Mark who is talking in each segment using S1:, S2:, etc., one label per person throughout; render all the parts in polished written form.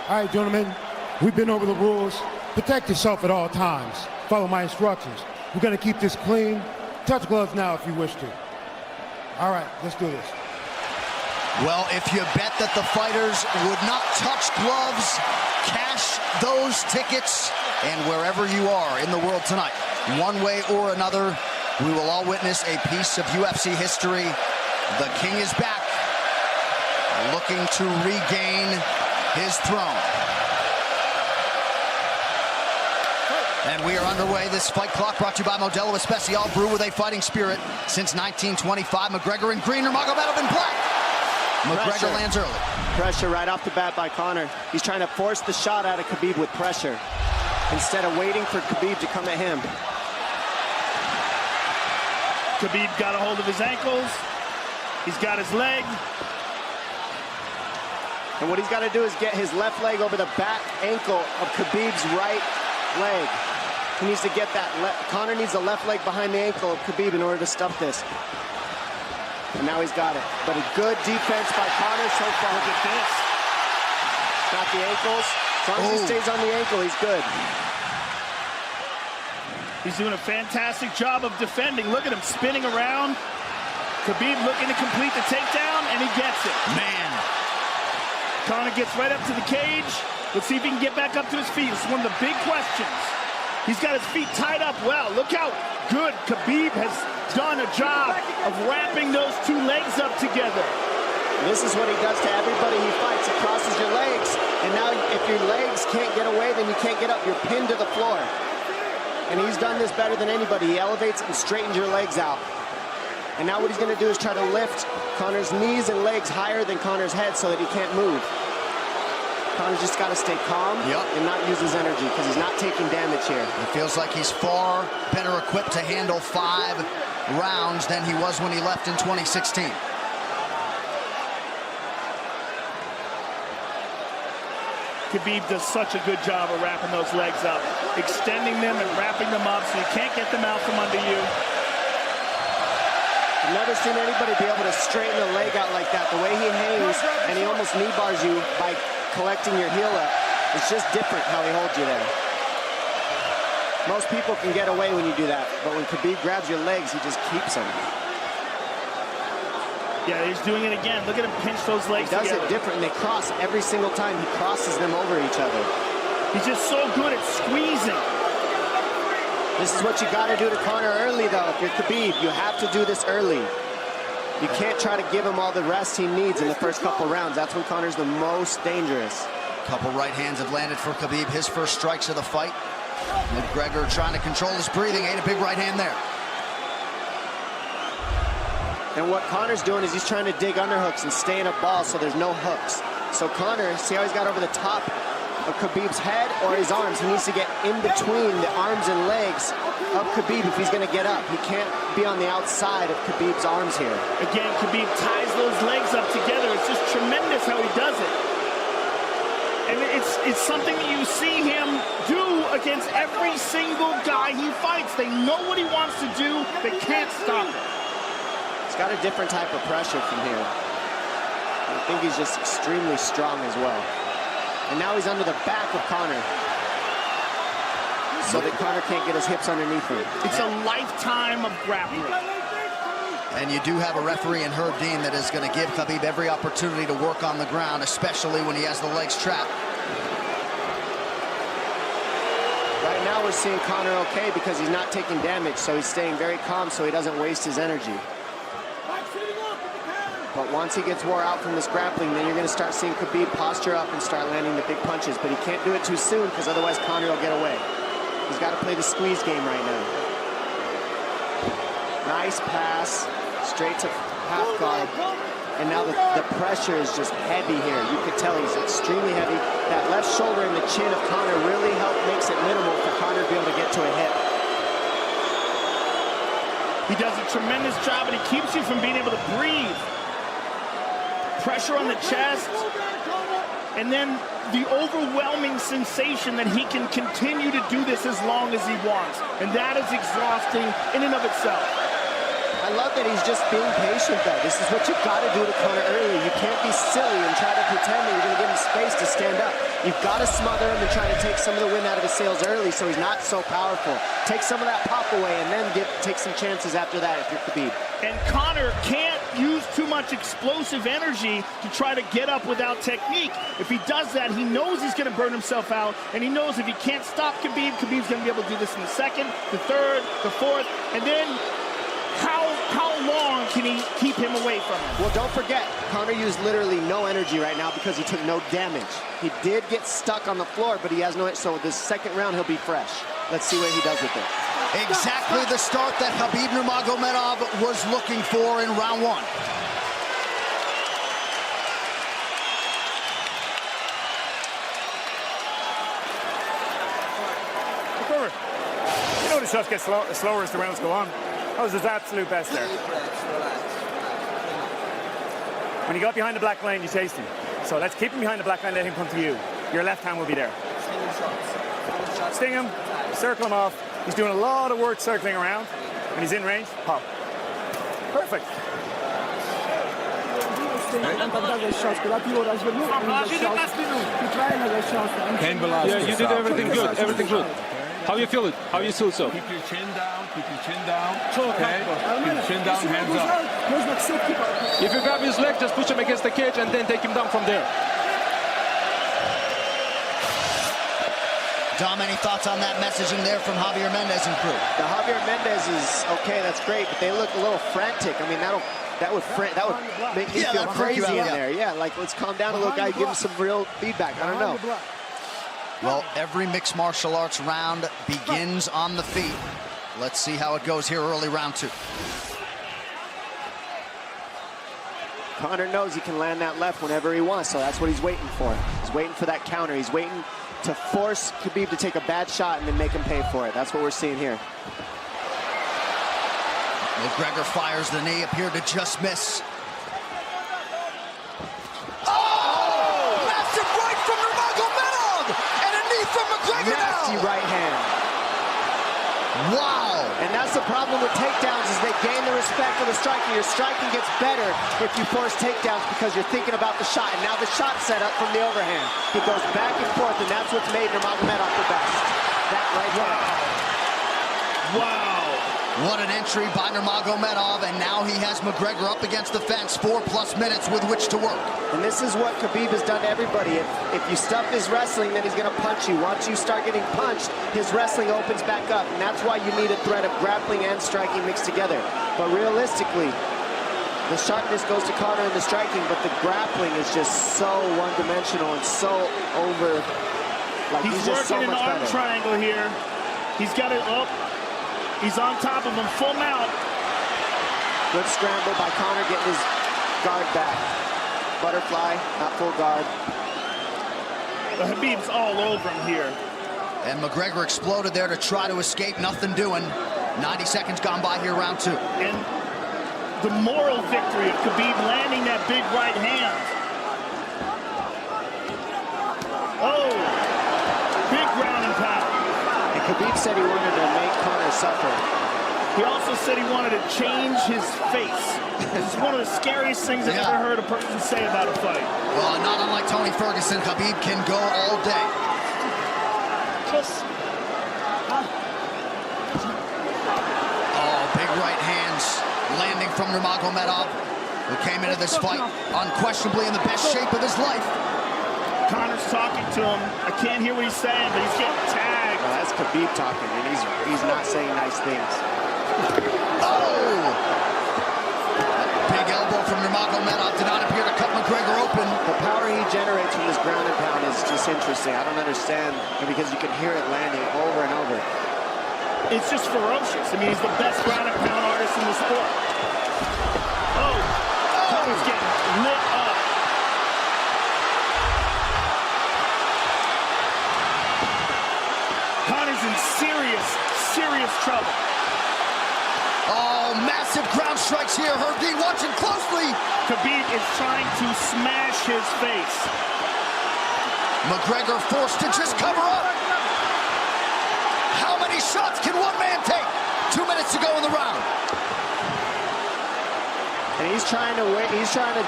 S1: All right, gentlemen, we've been over the rules. Protect yourself at all times. Follow my instructions. We're going to keep this clean. Touch gloves now if you wish to. All right, let's do this.
S2: Well, if you bet that the fighters would not touch gloves, cash those tickets, and wherever you are in the world tonight, one way or another, we will all witness a piece of UFC history. The King is back, looking to regain his throne. And we are underway. This fight clock brought to you by Modelo Especial, brew with a fighting spirit since 1925. McGregor in green, Nurmagomedov in black. McGregor lands early.
S3: Pressure right off the bat by Conor. He's trying to force the shot out of Khabib with pressure instead of waiting for Khabib to come at him.
S4: Khabib got a hold of his ankles. He's got his leg.
S3: And what he's got to do is get his left leg over the back ankle of Khabib's right leg. He needs to get that. Conor needs the left leg behind the ankle of Khabib in order to stuff this. And now he's got it. But a good defense by Conor so far. Look at this. Got the ankles. As long as he stays on the ankle, he's good.
S4: He's doing a fantastic job of defending. Look at him spinning around. Khabib looking to complete the takedown, and he gets it.
S2: Man.
S4: Conor gets right up to the cage. Let's see if he can get back up to his feet. This is one of the big questions. He's got his feet tied up well. Look how good Khabib has done a job of wrapping those two legs up together.
S3: This is what he does to everybody he fights. He crosses your legs, and now if your legs can't get away, then you can't get up. You're pinned to the floor. And he's done this better than anybody. He elevates and straightens your legs out. And now what he's going to do is try to lift Conor's knees and legs higher than Conor's head so that he can't move. Conor's just got to stay calm and not use his energy because he's not taking damage here.
S2: It feels like he's far better equipped to handle 5 rounds than he was when he left in 2016.
S4: Khabib does such a good job of wrapping those legs up, extending them and wrapping them up so you can't get them out from under you.
S3: I've never seen anybody be able to straighten a leg out like that. The way he hangs and he almost knee bars you by collecting your heel up. It's just different how he holds you there. Most people can get away when you do that, but when Khabib grabs your legs, he just keeps them.
S4: Yeah, he's doing it again. Look at him pinch those legs
S3: together. He does
S4: together.
S3: it different, and they cross every single time. He crosses them over each other.
S4: He's just so good at squeezing.
S3: This is what you got to do to Conor early, though. If you're Khabib, you have to do this early. You can't try to give him all the rest he needs in the first couple rounds. That's when Conor's the most dangerous.
S2: Couple right hands have landed for Khabib. His first strikes of the fight. McGregor trying to control his breathing. Ate a big right hand there.
S3: And what Conor's doing is he's trying to dig underhooks and stay in a ball so there's no hooks. So Conor, see how he's got over the top of Khabib's head or his arms? He needs to get in between the arms and legs of Khabib if he's going to get up. He can't be on the outside of Khabib's arms here.
S4: Again, Khabib ties those legs up together. It's just tremendous how he does it. And it's something that you see him do against every single guy he fights. They know what he wants to do. They can't stop it.
S3: He's got a different type of pressure from here. I think he's just extremely strong as well. And now he's under the back of Conor, so that Conor can't get his hips underneath him.
S4: It's a lifetime of grappling.
S2: And you do have a referee in Herb Dean that is going to give Khabib every opportunity to work on the ground, especially when he has the legs trapped.
S3: Right now we're seeing Conor okay because he's not taking damage, so he's staying very calm so he doesn't waste his energy. But once he gets wore out from this grappling, then you're going to start seeing Khabib posture up and start landing the big punches. But he can't do it too soon because otherwise Conor will get away. He's got to play the squeeze game right now. Nice pass, straight to half guard. And now the pressure is just heavy here. You could tell he's extremely heavy. That left shoulder and the chin of Conor really makes it minimal for Conor to be able to get to a hip.
S4: He does a tremendous job, and he keeps you from being able to breathe. Pressure on the chest, and then the overwhelming sensation that he can continue to do this as long as he wants. And that is exhausting in and of itself.
S3: I love that he's just being patient, though. This is what you've got to do to Conor early. You can't be silly and try to pretend that you're going to give him space to stand up. You've got to smother him and try to take some of the wind out of his sails early so he's not so powerful. Take some of that pop away and then take some chances after that if you're Khabib. And
S4: Conor can't use too much explosive energy to try to get up without technique. If he does that, he knows he's going to burn himself out, and he knows if he can't stop Khabib, Khabib's going to be able to do this in the second, the third, the fourth, and then how long can he keep him away from him?
S3: Well, don't forget, Conor used literally no energy right now because he took no damage. He did get stuck on the floor, but he has no, so this second round he'll be fresh. Let's see what he does with it.
S2: Exactly the start that Khabib Nurmagomedov was looking for in round one.
S5: You know the shots get slower as the rounds go on. That was his absolute best there. When he got behind the black line, you chased him. So let's keep him behind the black line, let him come to you. Your left hand will be there. Sting him, circle him off. He's doing a lot of work circling around. When he's in range, pop. Perfect.
S6: Yeah, you did everything good, everything good. How you feel it? How you feel so?
S7: Keep your chin down, keep your chin down. Okay? Keep your chin down, hands up.
S6: If you grab his leg, just push him against the cage and then take him down from there.
S2: Dom, any thoughts on that messaging there from Javier Mendez and crew?
S3: The Javier Mendez is okay, that's great, but they look a little frantic. I mean, that would make me feel crazy in there. Yeah, like let's calm down a little guy, give him some real feedback. I don't know.
S2: Well, every mixed martial arts round begins on the feet. Let's see how it goes here early round two.
S3: Conor knows he can land that left whenever he wants, so that's what he's waiting for. He's waiting for that counter. He's waiting to force Khabib to take a bad shot and then make him pay for it. That's what we're seeing here.
S2: McGregor fires the knee, appeared to just miss.
S3: Nasty right hand.
S2: Wow.
S3: And that's the problem with takedowns is they gain the respect of the striker. Your striking gets better if you force takedowns because you're thinking about the shot. And now the shot set up from the overhand. He goes back and forth, and that's what's made Nurmagomedov the best. That right hand.
S4: Wow.
S2: What an entry by Nurmagomedov, and now he has McGregor up against the fence, 4+ minutes with which to work.
S3: And this is what Khabib has done to everybody. If you stuff his wrestling, then he's going to punch you. Once you start getting punched, his wrestling opens back up, and that's why you need a threat of grappling and striking mixed together. But realistically, the sharpness goes to Conor in the striking, but the grappling is just so one-dimensional and so over. Like
S4: He's
S3: just
S4: working
S3: so
S4: an
S3: much
S4: arm
S3: better.
S4: triangle here. He's got it up. He's on top of him, full mount.
S3: Good scramble by Conor, getting his guard back. Butterfly, not full guard.
S4: Khabib's all over him here.
S2: And McGregor exploded there to try to escape, nothing doing. 90 seconds gone by here, round two.
S4: And the moral victory of Khabib landing that big right hand. Oh, big ground and pound.
S3: And Khabib said he wanted to make Conor suffer.
S4: He also said he wanted to change his face. This is one of the scariest things I've ever heard a person say about a fight.
S2: Well, not unlike Tony Ferguson, Khabib can go all day. Oh, big right hands landing from Nurmagomedov, who came into this fight unquestionably in the best shape of his life.
S4: Conor's talking to him. I can't hear what he's saying, but he's getting tagged.
S3: No, that's Khabib talking, and he's not saying nice things.
S2: Oh! Big elbow from Nurmagomedov did not appear to cut McGregor open.
S3: The power he generates from this ground and pound is just interesting. I don't understand, because you can hear it landing over and over.
S4: It's just ferocious. I mean, he's the best ground and pound artist in the sport. Oh! Conor's getting lit up. Conor's in serious trouble.
S2: Oh, massive ground strikes here. Herb watching closely.
S4: Khabib is trying to smash his face.
S2: McGregor forced to just cover up. How many shots can one man take? 2 minutes to go in the round.
S3: And he's trying to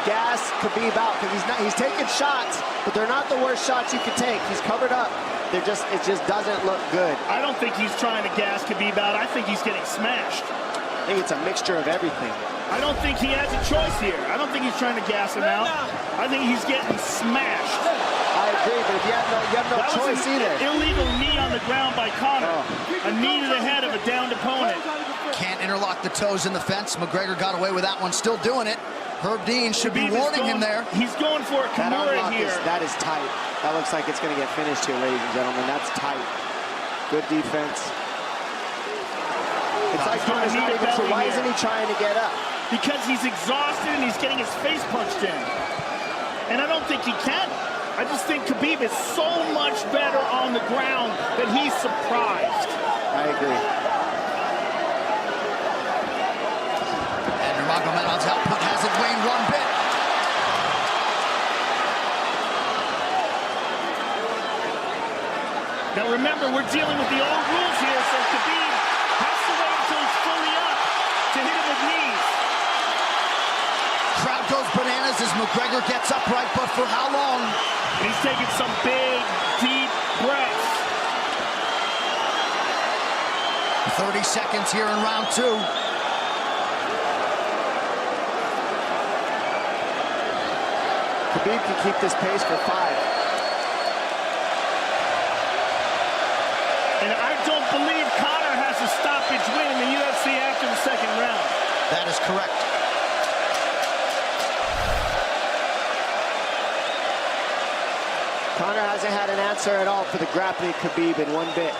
S3: gas Khabib out because he's taking shots, but they're not the worst shots you could take. He's covered up. It just doesn't look good.
S4: I don't think he's trying to gas Khabib out. I think he's getting smashed.
S3: I think it's a mixture of everything.
S4: I don't think he has a choice here. I don't think he's trying to gas him out. I think he's getting smashed.
S3: I agree, but if you have no choice either.
S4: Illegal knee on the ground by Conor. A knee to the head of a downed opponent.
S2: Can't interlock the toes in the fence. McGregor got away with that one, still doing it. Herb Dean should be warning him there.
S4: He's going for a Kimura here.
S3: That is tight. That looks like it's going to get finished here, ladies and gentlemen. That's tight. Good defense. It's like Conor's not even sure. Why isn't he trying to get up?
S4: Because he's exhausted and he's getting his face punched in. And I don't think he can. I just think Khabib is so much better on the ground that he's surprised.
S3: I agree.
S2: And Nurmagomedov's output hasn't waned one bit.
S4: Now remember, we're dealing with the old rules here, so Khabib has to wait until he's fully up to hit him with knees.
S2: Crowd goes bananas as McGregor gets upright, but for how long?
S4: And he's taking some big, deep breaths.
S2: 30 seconds here in round 2.
S3: Khabib can keep this pace for 5.
S4: And I don't believe Conor has a stoppage win in the UFC after the second round.
S2: That is correct.
S3: Conor hasn't had an answer at all for the grappling Khabib in one bit.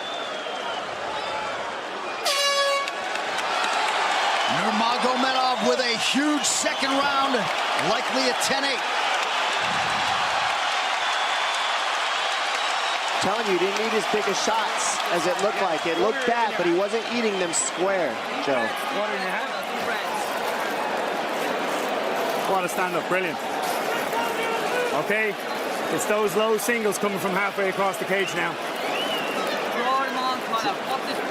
S2: Nurmagomedov with a huge second round, likely a 10-8.
S3: Telling you, he didn't need as big of shots as it looked like. It looked bad, but he wasn't eating them square, Joe.
S5: What a stand-up, brilliant. Okay, it's those low singles coming from halfway across the cage now.
S8: Draw him on, Conor.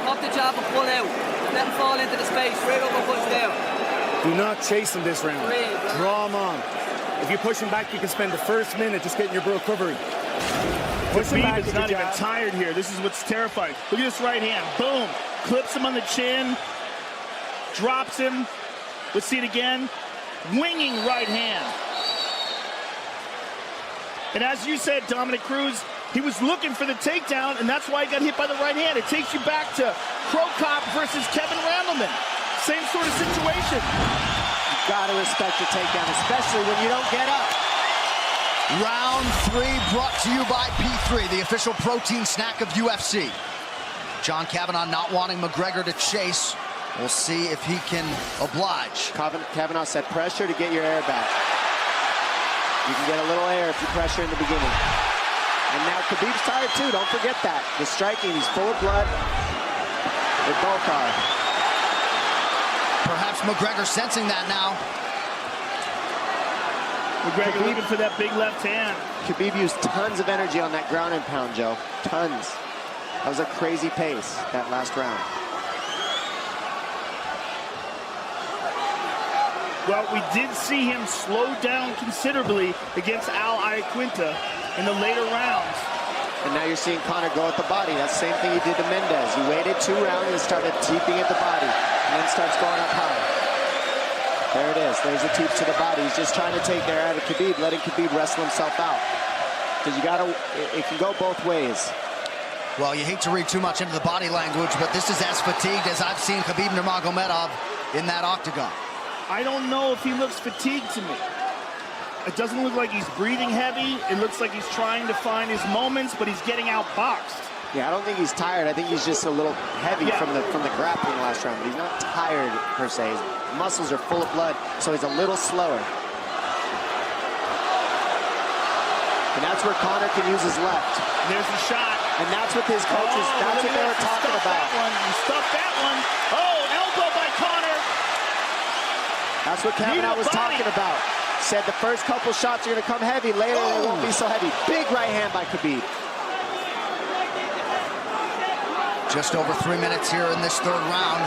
S8: Pop the jab and pull out. Let him fall into the space. Straight up and push down.
S5: Do not chase him this round. Draw him on. If you push him back, you can spend the first minute just getting your recovery.
S4: Khabib is not even tired here. This is what's terrifying. Look at this right hand. Boom. Clips him on the chin. Drops him. Let's see it again. Winging right hand. And as you said, Dominic Cruz, he was looking for the takedown, and that's why he got hit by the right hand. It takes you back to Crow Cop versus Kevin Randleman. Same sort of situation.
S3: You gotta respect the takedown, especially when you don't get up.
S2: Round 3 brought to you by P3, the official protein snack of UFC. John Kavanagh not wanting McGregor to chase. We'll see if he can oblige.
S3: Kavanagh said pressure to get your air back. You can get a little air if you pressure in the beginning. And now Khabib's tired too, don't forget that. The striking, he's full of blood. They both are.
S2: Perhaps McGregor sensing that now.
S4: McGregor looking for that big left hand.
S3: Khabib used tons of energy on that ground and pound, Joe. Tons. That was a crazy pace, that last round.
S4: Well, we did see him slow down considerably against Al Iaquinta in the later rounds.
S3: And now you're seeing Conor go at the body. That's the same thing he did to Mendez. He waited 2 rounds and started teeping at the body. And then starts going up high. There it is. There's the teeps to the body. He's just trying to take there out of Khabib, letting Khabib wrestle himself out. Because you gotta, it can go both ways.
S2: Well, you hate to read too much into the body language, but this is as fatigued as I've seen Khabib Nurmagomedov in that octagon.
S4: I don't know if he looks fatigued to me. It doesn't look like he's breathing heavy. It looks like he's trying to find his moments, but he's getting outboxed.
S3: Yeah, I don't think he's tired. I think he's just a little heavy from the grappling last round, but he's not tired per se. His muscles are full of blood, so he's a little slower. And that's where Conor can use his left.
S4: There's a shot.
S3: And that's what his coaches, that's what they were talking about.
S4: He stuffed that one. Oh, elbow by Conor.
S3: That's what Kavanagh was talking about. Said the first couple shots are going to come heavy. Later, they won't be so heavy. Big right hand by Khabib.
S2: Just over 3 minutes here in this third round.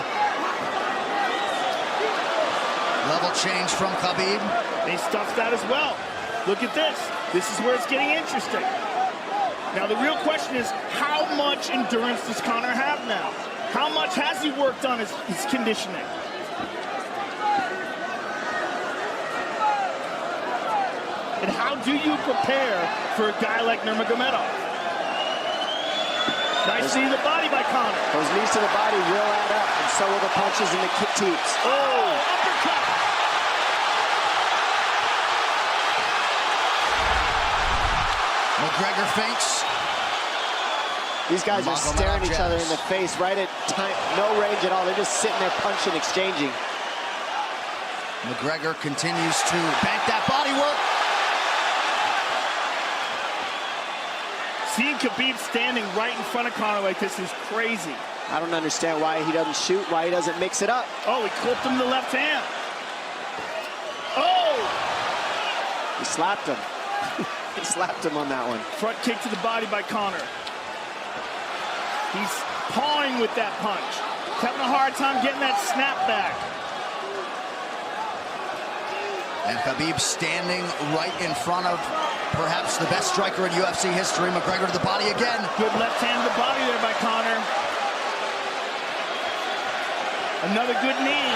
S2: Level change from Khabib.
S4: And he stuffs that as well. Look at this. This is where it's getting interesting. Now, the real question is, how much endurance does Conor have now? How much has he worked on his conditioning? And how do you prepare for a guy like Nurmagomedov? Nice knee to the body by Conor.
S3: Those knees to the body will add up, and so will the punches and the kick teeps.
S4: Oh, uppercut.
S2: McGregor feints.
S3: These guys are staring each other in the face right at time, no range at all. They're just sitting there punching, exchanging.
S2: McGregor continues to bank that body work.
S4: Seeing Khabib standing right in front of Conor like this is crazy.
S3: I don't understand why he doesn't shoot, why he doesn't mix it up.
S4: Oh, he clipped him in the left hand. Oh!
S3: He slapped him. He slapped him on that one.
S4: Front kick to the body by Conor. He's pawing with that punch. He's having a hard time getting that snap back.
S2: And Khabib standing right in front of perhaps the best striker in UFC history. McGregor to the body again.
S4: Good left hand to the body there by Conor. Another good knee.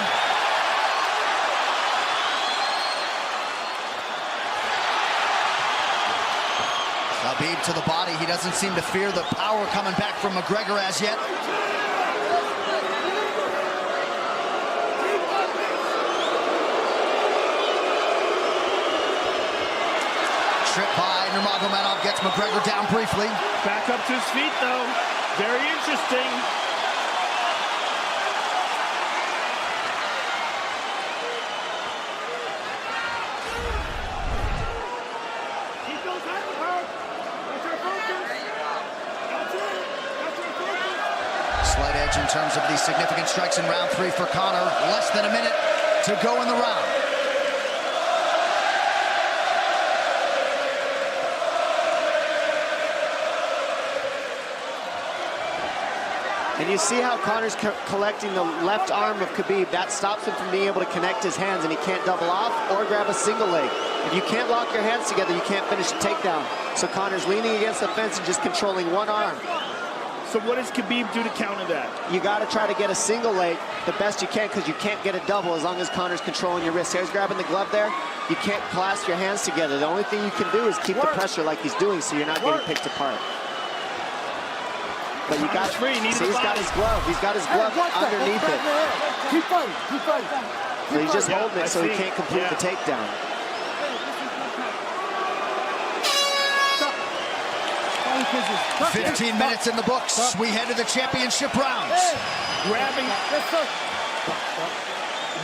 S2: Khabib to the body. He doesn't seem to fear the power coming back from McGregor as yet. Trip by Nurmagomedov gets McGregor down briefly.
S4: Back up to his feet, though. Very interesting.
S2: Slight edge in terms of the significant strikes in round 3 for Conor. Less than a minute to go in the round.
S3: And you see how Conor's collecting the left arm of Khabib. That stops him from being able to connect his hands, and he can't double off or grab a single leg. If you can't lock your hands together, you can't finish a takedown. So Conor's leaning against the fence and just controlling one arm.
S4: So what does Khabib do to counter that?
S3: You got to try to get a single leg the best you can, because you can't get a double as long as Conor's controlling your wrist. Here's grabbing the glove there. You can't clasp your hands together. The only thing you can do is keep the pressure like he's doing, so you're not getting picked apart. But you got see, he's got his glove. He's got his glove underneath it.
S1: Keep fighting, keep fighting.
S3: So he's just holding it so he can't complete the takedown.
S1: Stop.
S2: 15 minutes in the books. We head to the championship rounds.
S4: Grabbing.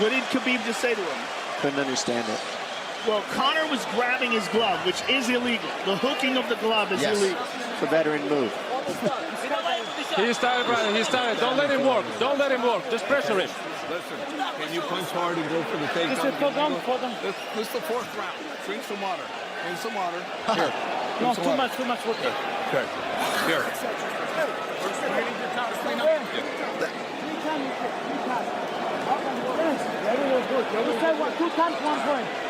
S4: What did Khabib just say to him?
S3: Couldn't understand it.
S4: Well, Conor was grabbing his glove, which is illegal. The hooking of the glove is illegal.
S3: It's a veteran move.
S6: He started, brother. He started. Don't let him work. Don't let him work. Just pressure him.
S7: Listen, can you punch hard and go for the takedown? This is the 4th round. Drink some water. Drink some water. Here.
S6: No, too much work.
S7: Okay. Here.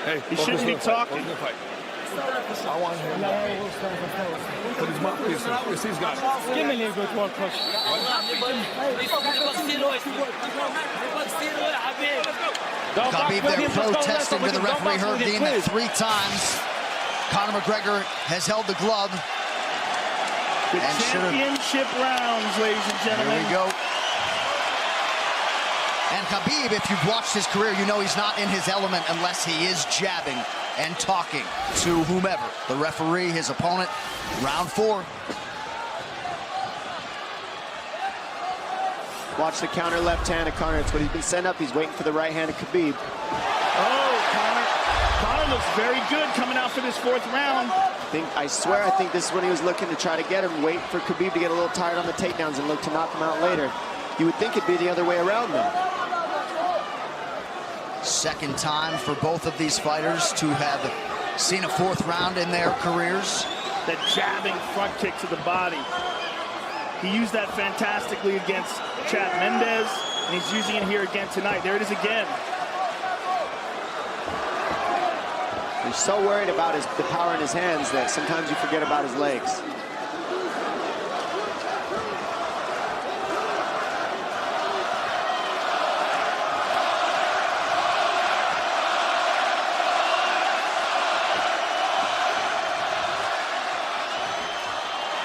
S4: Hey, he shouldn't be talking.
S7: I want him. Put his mouthpiece in. Yes, he's got it.
S6: Give me a little bit more push.
S2: Khabib there protesting to the referee. Heard deemed it 3 times. Conor McGregor has held the glove.
S4: The championship rounds, ladies and gentlemen.
S2: Here we go. And Khabib, if you've watched his career, you know he's not in his element unless he is jabbing and talking to whomever. The referee, his opponent, round 4.
S3: Watch the counter left hand of Conor. It's what he's been setting up. He's waiting for the right hand of Khabib.
S4: Oh, Conor looks very good coming out for this 4th round.
S3: I swear, I think this is when he was looking to try to get him, wait for Khabib to get a little tired on the takedowns and look to knock him out later. You would think it'd be the other way around, though.
S2: Second time for both of these fighters to have seen a 4th round in their careers.
S4: That jabbing front kick to the body. He used that fantastically against Chad Mendes, and he's using it here again tonight. There it is again.
S3: He's so worried about the power in his hands that sometimes you forget about his legs.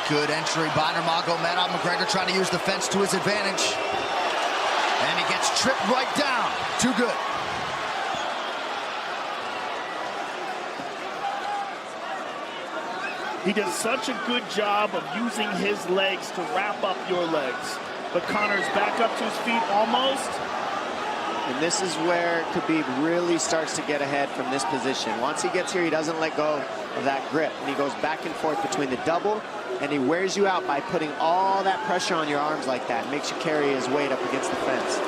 S2: Good entry by Nurmagomedov. McGregor trying to use the fence to his advantage. And he gets tripped right down. Too good.
S4: He does such a good job of using his legs to wrap up your legs. But Conor's back up to his feet almost.
S3: And this is where Khabib really starts to get ahead from this position. Once he gets here, he doesn't let go of that grip. And he goes back and forth between the double, and he wears you out by putting all that pressure on your arms like that. Makes you carry his weight up against the fence.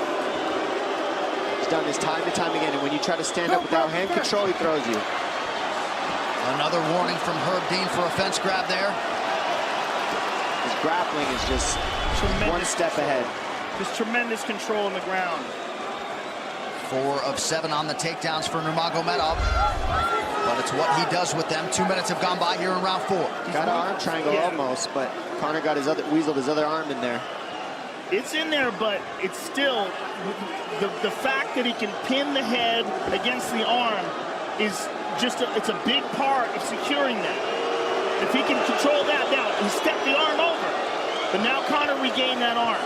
S3: He's done this time and time again, and when you try to stand up without hand control, he throws you.
S2: Another warning from Herb Dean for a fence grab there.
S3: His grappling is just one step ahead.
S4: Just tremendous control on the ground.
S2: 4 of 7 on the takedowns for Nurmagomedov. But it's what he does with them. 2 minutes have gone by here in round 4.
S3: Got an arm triangle almost, but Conor got weaseled his other arm in there.
S4: It's in there, but it's still the fact that he can pin the head against the arm is just it's a big part of securing that. If he can control that, now he stepped the arm over, but now Conor regained that arm.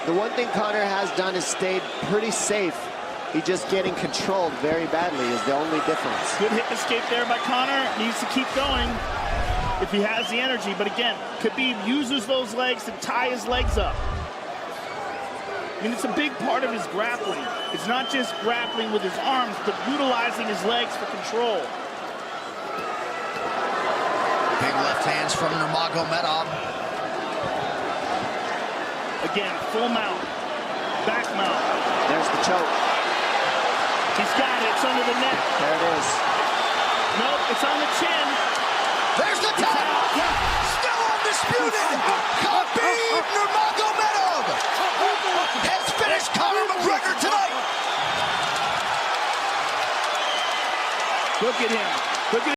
S3: The one thing Conor has done is stayed pretty safe. He's just getting controlled very badly is the only difference.
S4: Good hip escape there by Conor. Needs to keep going if he has the energy. But again, Khabib uses those legs to tie his legs up. I mean, it's a big part of his grappling. It's not just grappling with his arms, but utilizing his legs for control.
S2: Big left hands from Nurmagomedov.
S4: Again, full mount, back mount.
S3: There's the choke.
S4: He's got it, it's under the neck.
S3: There it is.
S4: Nope, it's on the chin.
S2: There's the tap. Still undisputed. Khabib Nurmagomedov has finished Conor McGregor tonight.
S4: Look at him. Look at